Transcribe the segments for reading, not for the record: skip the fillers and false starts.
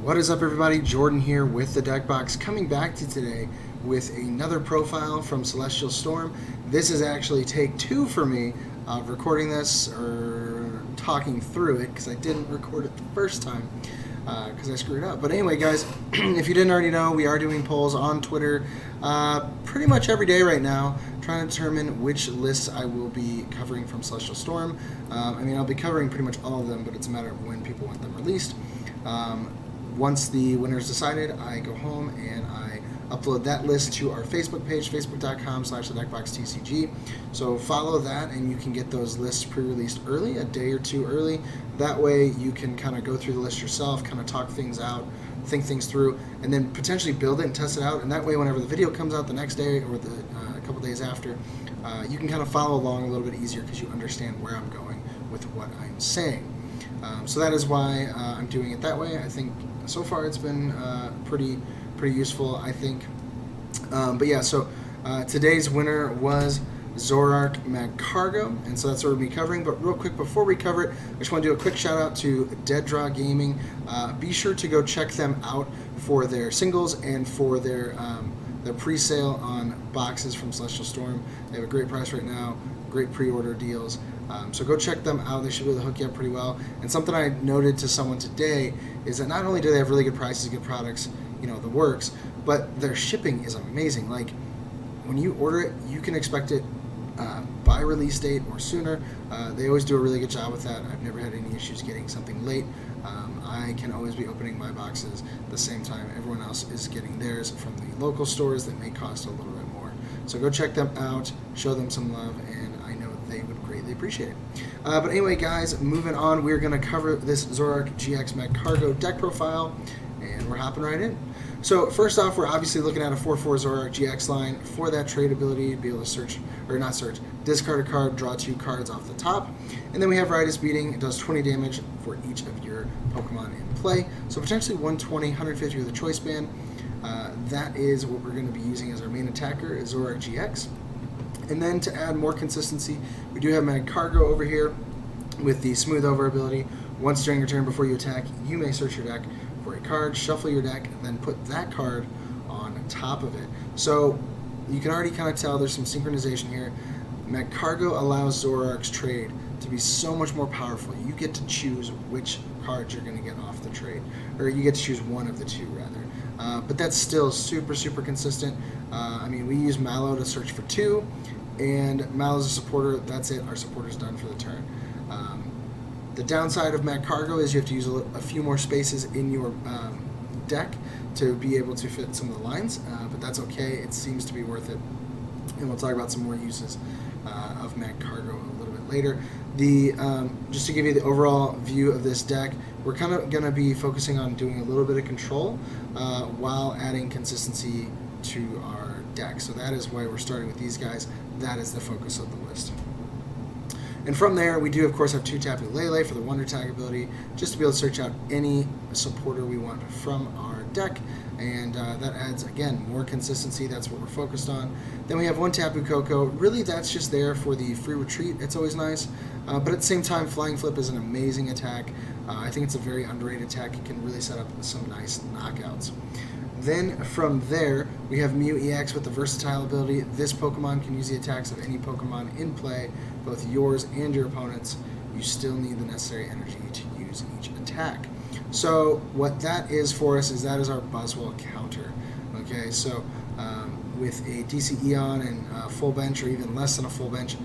What is up, everybody? Jordan here with the Deck Box, coming back to today with another profile from Celestial Storm. This is actually take 2 for me of recording this or talking through it, because I didn't record it the first time because I screwed up. But anyway, guys, if you didn't already know, we are doing polls on Twitter pretty much every day right now, trying to determine which lists I will be covering from Celestial Storm. I'll be covering pretty much all of them, but it's a matter of when people want them released. Once the winner is decided, I go home and I upload that list to our Facebook page, facebook.com/thedeckboxtcg. So follow that and you can get those lists pre-released early, a day or two early. That way you can kind of go through the list yourself, kind of talk things out, think things through, and then potentially build it and test it out. And that way, whenever the video comes out the next day or a couple days after, you can kind of follow along a little bit easier because you understand where I'm going with what I'm saying. So that is why I'm doing it that way. I think so far it's been pretty useful, I think. But yeah, so today's winner was Zoroark Magcargo, and so that's what we'll be covering. But real quick, before we cover it, I just want to do a quick shout out to Dead Draw Gaming. Be sure to go check them out for their singles and for their pre-sale on boxes from Celestial Storm. They have a great price right now, great pre-order deals. So go check them out. They should be able to hook you up pretty well. And something I noted to someone today is that not only do they have really good prices, good products, the works, but their shipping is amazing. Like, when you order it, you can expect it by release date or sooner. They always do a really good job with that. I've never had any issues getting something late. I can always be opening my boxes the same time everyone else is getting theirs from the local stores that may cost a little bit more. So go check them out, show them some love, and I know they would greatly appreciate it. But anyway, guys, moving on, we're going to cover this Zoroark GX Magcargo deck profile, and we're hopping right in. So first off, we're obviously looking at a 4/4 Zoroark GX line for that trade ability to be able to discard a card, draw 2 cards off the top. And then we have Riotous Beating. It does 20 damage for each of your Pokemon in play. So potentially 120, 150 with a choice band. That is what we're going to be using as our main attacker, is Zoroark GX. And then to add more consistency, we do have Magcargo over here with the Smooth Over ability. Once during your turn before you attack, you may search your deck for a card, shuffle your deck, and then put that card on top of it. So you can already kind of tell there's some synchronization here. Magcargo allows Zoroark's trade to be so much more powerful. You get to choose which cards you're going to get off the trade, or you get to choose one of the two, rather. But that's still super consistent. We use Mallow to search for 2, and Mallow's a supporter. That's it. Our supporter's done for the turn. The downside of Magcargo is you have to use a few more spaces in your deck to be able to fit some of the lines, but that's okay. It seems to be worth it, and we'll talk about some more uses of Magcargo a little bit later. Just to give you the overall view of this deck, we're kind of going to be focusing on doing a little bit of control while adding consistency to our deck. So that is why we're starting with these guys. That is the focus of the list. And from there, we do, of course, have 2 Tapu Lele for the Wonder Tag ability, just to be able to search out any supporter we want from our deck. And that adds, again, more consistency. That's what we're focused on. Then we have 1 Tapu Koko. Really, that's just there for the free retreat. It's always nice. But at the same time, Flying Flip is an amazing attack. I think it's a very underrated attack. It can really set up some nice knockouts. Then from there, we have Mew EX with the Versatile ability. This Pokemon can use the attacks of any Pokemon in play, both yours and your opponent's. You still need the necessary energy to use each attack. So what that is for us is that is our Buzzwole counter. Okay, so with a DC Eon and full bench, or even less than a full bench,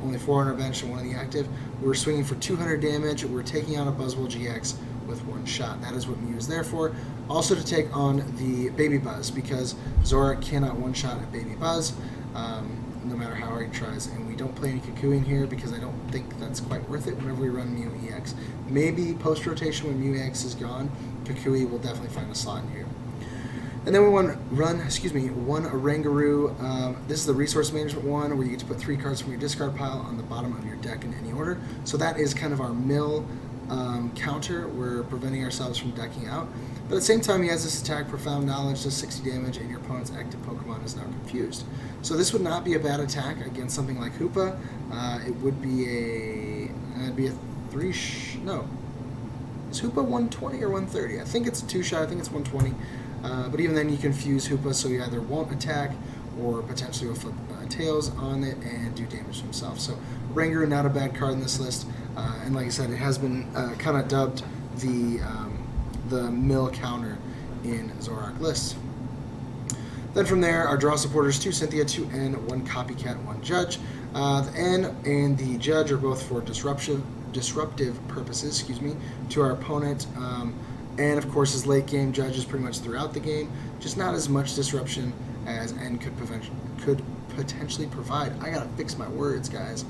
only 4 on our bench and 1 in the active, we're swinging for 200 damage. We're taking out a Buzzwole GX with 1 shot. That is what Mew is there for. Also to take on the Baby Buzz, because Zoroark cannot one-shot a Baby Buzz, no matter how hard he tries. And we don't play any Kukui in here because I don't think that's quite worth it whenever we run Mew EX. Maybe post-rotation when Mew EX is gone, Kukui will definitely find a slot in here. And then we want to run, 1 Oranguru. This is the resource management one, where you get to put 3 cards from your discard pile on the bottom of your deck in any order. So that is kind of our mill counter. We're preventing ourselves from decking out. But at the same time, he has this attack, Profound Knowledge, does 60 damage, and your opponent's active Pokemon is now confused. So this would not be a bad attack against something like Hoopa. It would be a 3... no. Is Hoopa 120 or 130? I think it's a 2-shot. I think it's 120. But even then, you can fuse Hoopa, so he either won't attack or potentially will flip Tails on it and do damage to himself. So Rangaroo, not a bad card in this list. And like I said, it has been kind of dubbed the mill counter in Zoroark lists. Then from there, our draw supporters, 2 Cynthia, 2 N, 1 Copycat, 1 Judge. The N and the Judge are both for disruptive purposes, to our opponent. And of course, his late game Judge is pretty much throughout the game, just not as much disruption as N could potentially provide. I gotta fix my words, guys.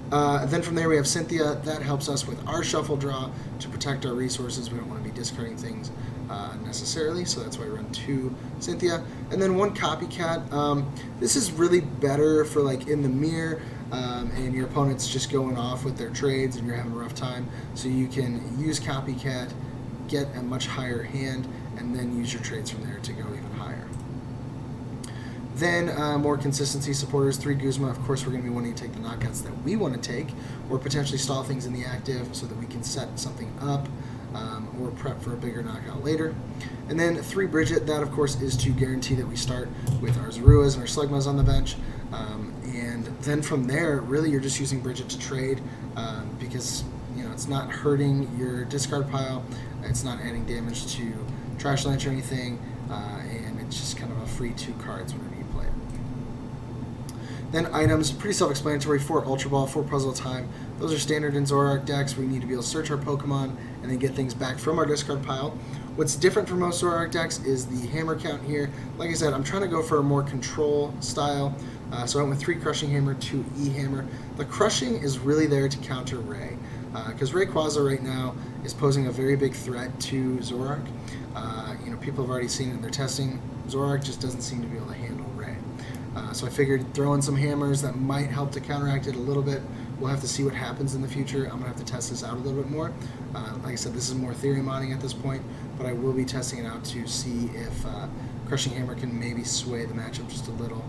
Then from there we have Cynthia. That helps us with our shuffle draw to protect our resources. We don't want to be discarding things unnecessarily, so that's why we run 2 Cynthia. And then 1 Copycat. This is really better for like in the mirror, and your opponent's just going off with their trades and you're having a rough time. So you can use Copycat, get a much higher hand, and then use your trades from there to go even higher. Then more consistency supporters, 3 Guzma. Of course, we're going to be wanting to take the knockouts that we want to take, or potentially stall things in the active so that we can set something up or prep for a bigger knockout later. And then 3 Bridget. That, of course, is to guarantee that we start with our Zoruas and our Slugmas on the bench. And then from there, really, you're just using Bridget to trade because it's not hurting your discard pile. It's not adding damage to Trash Lunch or anything, and it's just kind of a free 2 cards whenever you play it. Then items, pretty self-explanatory. 4 Ultra Ball, 4 Puzzle Time. Those are standard in Zoroark decks. We need to be able to search our Pokemon and then get things back from our discard pile. What's different from most Zoroark decks is the hammer count here. Like I said, I'm trying to go for a more control style. So I went with 3 Crushing Hammer, 2 E-Hammer. The Crushing is really there to counter Ray. Because Rayquaza right now is posing a very big threat to Zoroark. People have already seen it in their testing. Zoroark just doesn't seem to be able to handle Ray. So I figured throw in some hammers that might help to counteract it a little bit. We'll have to see what happens in the future. I'm going to have to test this out a little bit more. Like I said, this is more theory modding at this point, but I will be testing it out to see if Crushing Hammer can maybe sway the matchup just a little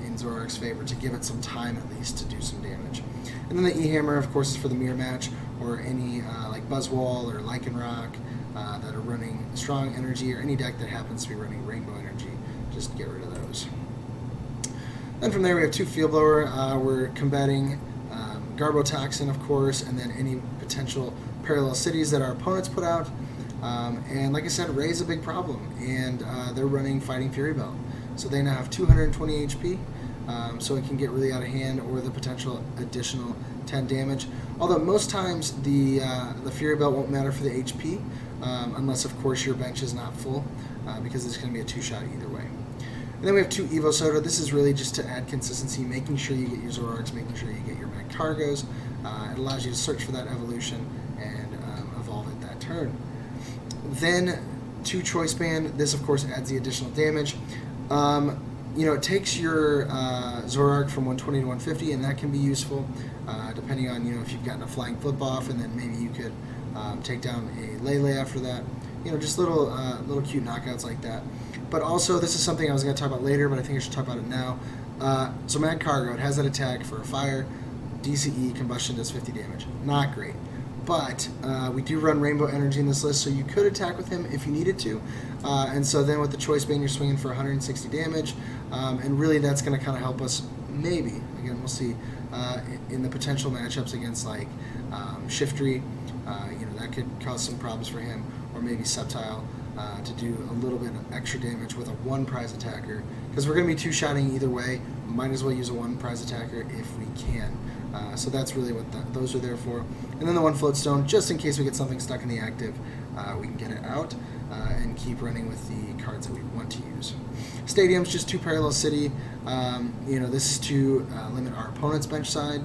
in Zoroark's favor to give it some time at least to do some damage. And then the E-Hammer, of course, is for the mirror match or any like Buzzwole or Lycanroc that are running strong energy, or any deck that happens to be running rainbow energy. Just get rid of those. Then from there we have 2 Field Blower. We're combating Garbotoxin, of course, and then any potential parallel cities that our opponents put out. And like I said, Ray's a big problem, and they're running Fighting Fury Belt. So they now have 220 HP, so it can get really out of hand, or the potential additional 10 damage. Although most times the Fury Belt won't matter for the HP, unless of course your bench is not full, because it's going to be a 2-shot either way. And then we have 2 Evo Soda. This is really just to add consistency, making sure you get your Zoroarks, making sure you get your Magcargos. It allows you to search for that evolution and evolve at that turn. Then 2 Choice Band. This, of course, adds the additional damage. It takes your Zoroark from 120 to 150, and that can be useful, depending on, if you've gotten a flying flip off, and then maybe you could take down a Lele after that. Just little cute knockouts like that. But also, this is something I was going to talk about later, but I think I should talk about it now. So Magcargo, it has that attack for a fire, DCE, combustion does 50 damage. Not great. But we do run Rainbow Energy in this list, so you could attack with him if you needed to. And so then with the Choice Band, you're swinging for 160 damage. And really, that's going to kind of help us, maybe, again, we'll see, in the potential matchups against, like, Shiftry. That could cause some problems for him. Or maybe Sceptile to do a little bit of extra damage with a 1 prize attacker. Because we're going to be 2-shotting either way. Might as well use a 1 prize attacker if we can. So that's really what those are there for. And then the 1 Floatstone, just in case we get something stuck in the active, we can get it out and keep running with the cards that we want to use. Stadiums, just 2 Parallel City. This is to limit our opponent's bench size,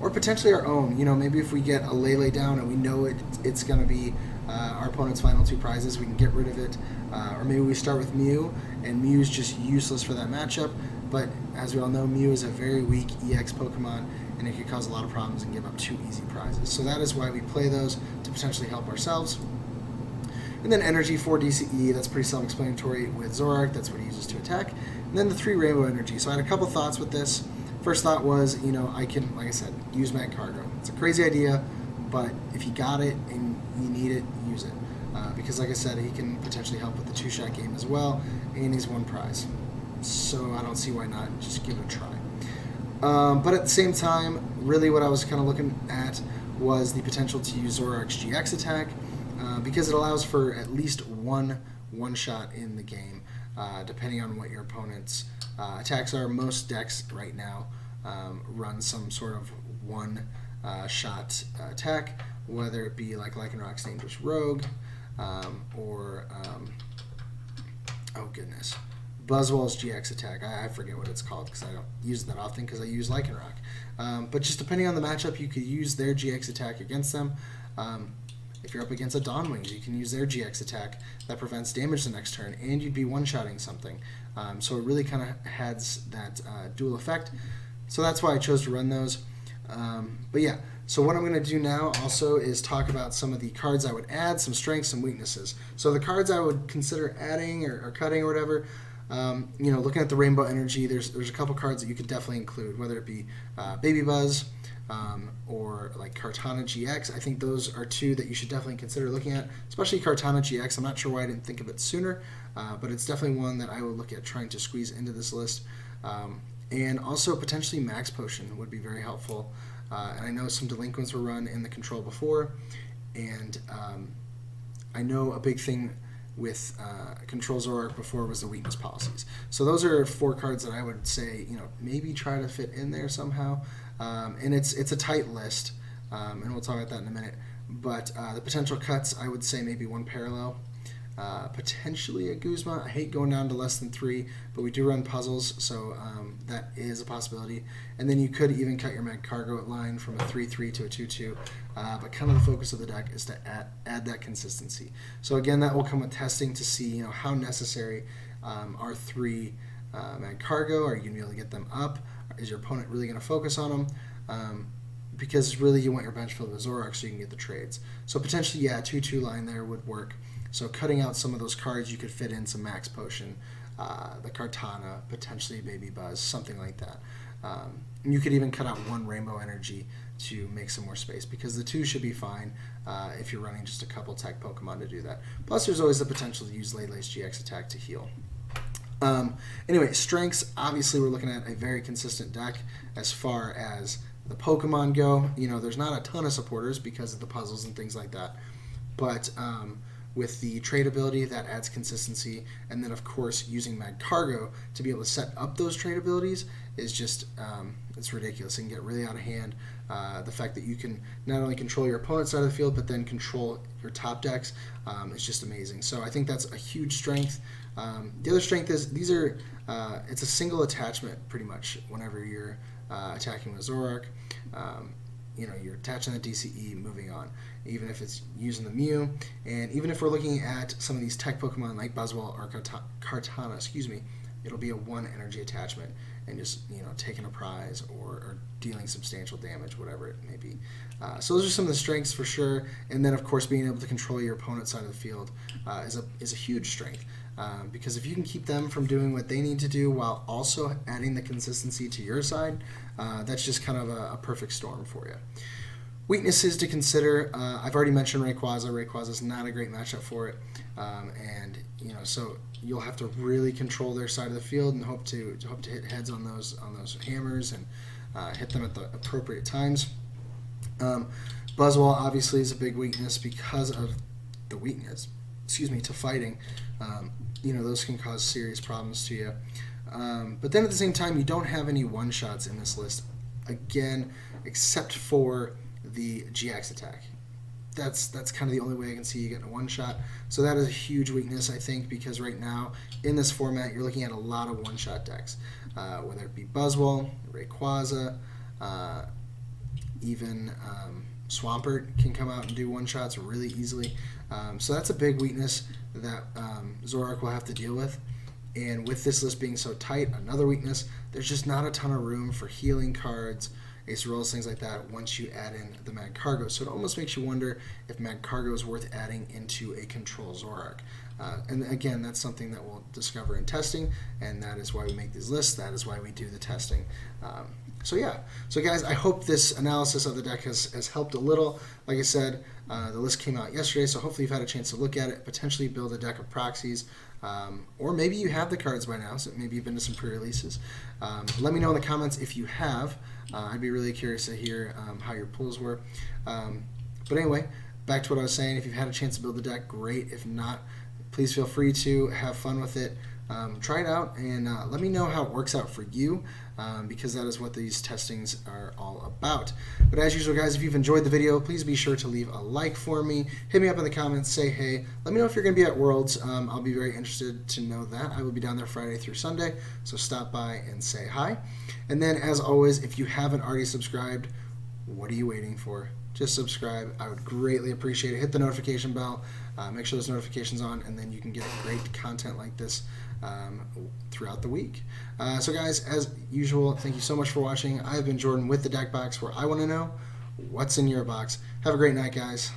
or potentially our own. Maybe if we get a Lele down and we know it's going to be our opponent's final 2 prizes, we can get rid of it. Or maybe we start with Mew, and Mew's just useless for that matchup. But as we all know, Mew is a very weak EX Pokemon, and it could cause a lot of problems and give up 2 easy prizes. So that is why we play those, to potentially help ourselves. And then Energy, 4 DCE, that's pretty self-explanatory with Zoroark, that's what he uses to attack. And then the 3 Rainbow Energy. So I had a couple thoughts with this. First thought was, I can, like I said, use Magcargo. It's a crazy idea, but if you got it and you need it, use it. Because like I said, he can potentially help with the 2-shot game as well, and he's 1 prize. So I don't see why not. Just give it a try. But at the same time, really what I was kind of looking at was the potential to use Zoroark's GX attack, because it allows for at least one shot in the game, depending on what your opponent's attacks are. Most decks right now run some sort of one-shot attack, whether it be like Lycanroc's Dangerous Rogue, or oh goodness, Buzzwall's GX attack. I forget what it's called because I don't use it that often because I use Lycanroc. But just depending on the matchup, you could use their GX attack against them. If you're up against a Dawnwings, you can use their GX attack that prevents damage the next turn, and you'd be one-shotting something. So it really kind of has that dual effect. So that's why I chose to run those. But yeah, so what I'm going to do now also is talk about some of the cards I would add, some strengths, some weaknesses. So the cards I would consider adding or cutting or whatever, looking at the Rainbow Energy, there's a couple cards that you could definitely include, whether it be Baby Buzz or like Kartana GX. I think those are 2 that you should definitely consider looking at, especially Kartana GX. I'm not sure why I didn't think of it sooner, but it's definitely one that I will look at trying to squeeze into this list. And also potentially Max Potion would be very helpful. And I know some Delinquents were run in the control before, and I know a big thing with Control Zoroark before was the weakness policies. So those are 4 cards that I would say, maybe try to fit in there somehow. And it's a tight list, and we'll talk about that in a minute. But the potential cuts, I would say maybe 1 Parallel, potentially a Guzma. I hate going down to less than 3, but we do run puzzles, so that is a possibility. And then you could even cut your Magcargo line from a 3-3 to a 2-2, but kind of the focus of the deck is to add that consistency. So again, that will come with testing to see how necessary are 3 Magcargo. Are you going to be able to get them up? Is your opponent really going to focus on them? Because really you want your bench filled with Zoroark so you can get the trades. So potentially, yeah, a 2-2 line there would work. So cutting out some of those cards, you could fit in some Max Potion, the Kartana, potentially Baby Buzz, something like that. You could even cut out 1 Rainbow Energy to make some more space, because the 2 should be fine if you're running just a couple tech Pokemon to do that. Plus, there's always the potential to use Lele's GX attack to heal. Anyway, strengths, obviously we're looking at a very consistent deck as far as the Pokemon go. There's not a ton of supporters because of the puzzles and things like that. But with the trade ability, that adds consistency. And then, of course, using Magcargo to be able to set up those trade abilities is just, it's ridiculous. It can get really out of hand. The fact that you can not only control your opponent's side of the field, but then control your top decks is just amazing. So I think that's a huge strength. The other strength is it's a single attachment pretty much whenever you're attacking with Zoroark. You're attaching the DCE, moving on, even if it's using the Mew. And even if we're looking at some of these tech Pokemon like Buzzwole or Kartana, it'll be a 1 energy attachment and just, taking a prize or dealing substantial damage, whatever it may be. So those are some of the strengths for sure. And then, of course, being able to control your opponent's side of the field is a huge strength. Because if you can keep them from doing what they need to do while also adding the consistency to your side, that's just kind of a perfect storm for you. Weaknesses to consider, I've already mentioned Rayquaza. Rayquaza is not a great matchup for it, and so you'll have to really control their side of the field and hope to hit heads on those hammers and hit them at the appropriate times. Buzzwole obviously is a big weakness because of the weakness, to fighting. Those can cause serious problems to you. But then at the same time, you don't have any one-shots in this list, again, except for the GX attack. That's kind of the only way I can see you getting a one-shot. So that is a huge weakness, I think, because right now, in this format, you're looking at a lot of one-shot decks, whether it be Buzzwole, Rayquaza, even Swampert can come out and do one-shots really easily. So that's a big weakness that Zoroark will have to deal with. And with this list being so tight, another weakness, there's just not a ton of room for healing cards Ace Rolls, things like that once you add in the Magcargo. So it almost makes you wonder if Magcargo is worth adding into a control Zoroark. And again, that's something that we'll discover in testing, and that is why we make these lists. That is why we do the testing. So yeah, so guys, I hope this analysis of the deck has helped a little. Like I said, the list came out yesterday, so hopefully you've had a chance to look at it, potentially build a deck of proxies, or maybe you have the cards by now, so maybe you've been to some pre-releases. Let me know in the comments if you have. I'd be really curious to hear how your pulls were. But anyway, back to what I was saying. If you've had a chance to build the deck, great. If not, please feel free to have fun with it. Try it out and let me know how it works out for you, because that is what these testings are all about. But as usual, guys, if you've enjoyed the video, please be sure to leave a like for me. Hit me up in the comments, say hey. Let me know if you're going to be at Worlds. I'll be very interested to know that. I will be down there Friday through Sunday, so stop by and say hi. And then, as always, if you haven't already subscribed, what are you waiting for? Just subscribe. I would greatly appreciate it. Hit the notification bell. Make sure those notifications on, and then you can get great content like this throughout the week. So guys, as usual, thank you so much for watching. I have been Jordan with the Deck Box, where I want to know what's in your box. Have a great night, guys.